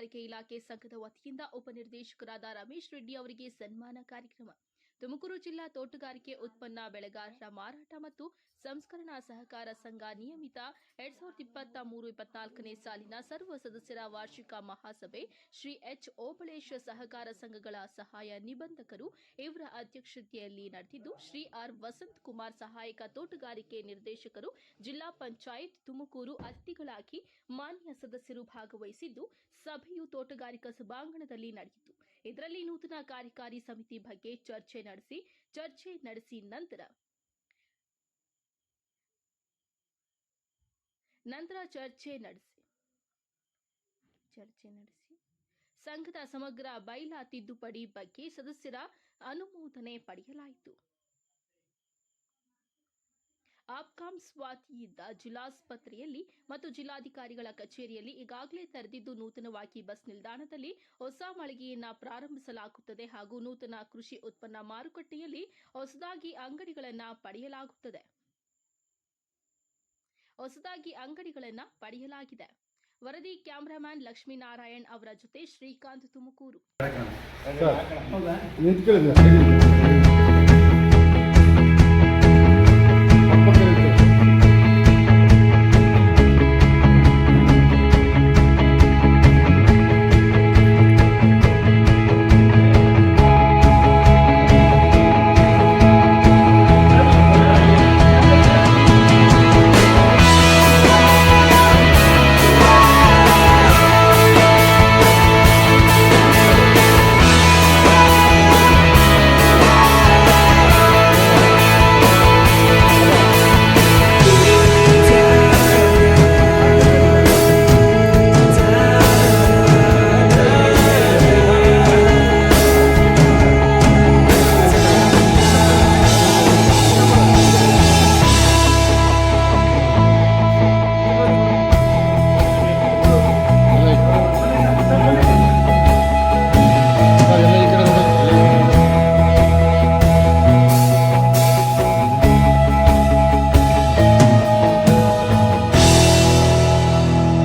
ತೋಟಗಾರಿಕೆ ಇಲಾಖೆ ಸಂಘದ ವತಿಯಿಂದ ಉಪನಿರ್ದೇಶಕರಾದ ರಮೇಶ್ ರೆಡ್ಡಿ ಅವರಿಗೆ ಸನ್ಮಾನ ಕಾರ್ಯಕ್ರಮ. ತುಮಕೂರು ಜಿಲ್ಲಾ ತೋಟಗಾರಿಕೆ ಉತ್ಪನ್ನ ಬೆಳೆಗಾರರ ಮಾರಾಟ ಮತ್ತು ಸಂಸ್ಕರಣಾ ಸಹಕಾರ ಸಂಘ ನಿಯಮಿತ 2023-24ನೇ ಸಾಲಿನ ಸರ್ವ ಸದಸ್ಯರ ವಾರ್ಷಿಕ ಮಹಾಸಭೆ ಶ್ರೀ ಎಚ್ ಓಬಳೇಶ್ ಸಹಕಾರ ಸಂಘಗಳ ಸಹಾಯ ನಿಬಂಧಕರು ಇವರ ಅಧ್ಯಕ್ಷತೆಯಲ್ಲಿ ನಡೆದಿದ್ದು, ಶ್ರೀ ಆರ್ ವಸಂತ್ ಕುಮಾರ್ ಸಹಾಯಕ ತೋಟಗಾರಿಕೆ ನಿರ್ದೇಶಕರು ಜಿಲ್ಲಾ ಪಂಚಾಯತ್ ತುಮಕೂರು ಅತಿಥಿಗಳಾಗಿ ಮಾನ್ಯ ಸದಸ್ಯರು ಭಾಗವಹಿಸಿದ್ದು, ಸಭೆಯು ತೋಟಗಾರಿಕಾ ಸಭಾಂಗಣದಲ್ಲಿ ನಡೆಯಿತು. ಇದರಲ್ಲಿ ನೂತನ ಕಾರ್ಯಕಾರಿ ಸಮಿತಿ ಬಗ್ಗೆ ಚರ್ಚೆ ನಡೆಸಿ ಸಂಘದ ಸಮಗ್ರ ಬೈಲಾ ತಿದ್ದುಪಡಿ ಬಗ್ಗೆ ಸದಸ್ಯರ ಅನುಮೋದನೆ ಪಡೆಯಲಾಯಿತು. ಆಪ್ಕಾಂ ವತಿಯಿಂದ ಜಿಲ್ಲಾಸ್ಪತ್ರೆಯಲ್ಲಿ ಮತ್ತು ಜಿಲ್ಲಾಧಿಕಾರಿಗಳ ಕಚೇರಿಯಲ್ಲಿ ಈಗಾಗಲೇ ತೆರೆದಿದ್ದು, ನೂತನವಾಗಿ ಬಸ್ ನಿಲ್ದಾಣದಲ್ಲಿ ಹೊಸ ಮಳಿಗೆಯನ್ನು ಪ್ರಾರಂಭಿಸಲಾಗುತ್ತದೆ ಹಾಗೂ ನೂತನ ಕೃಷಿ ಉತ್ಪನ್ನ ಮಾರುಕಟ್ಟೆಯಲ್ಲಿ ಹೊಸದಾಗಿ ಅಂಗಡಿಗಳನ್ನು ಪಡೆಯಲಾಗಿದೆ. ವರದಿ ಕ್ಯಾಮರಾಮನ್ ಲಕ್ಷ್ಮೀನಾರಾಯಣ್ ಅವರ ಜೊತೆ ಶ್ರೀಕಾಂತ್, ತುಮಕೂರು.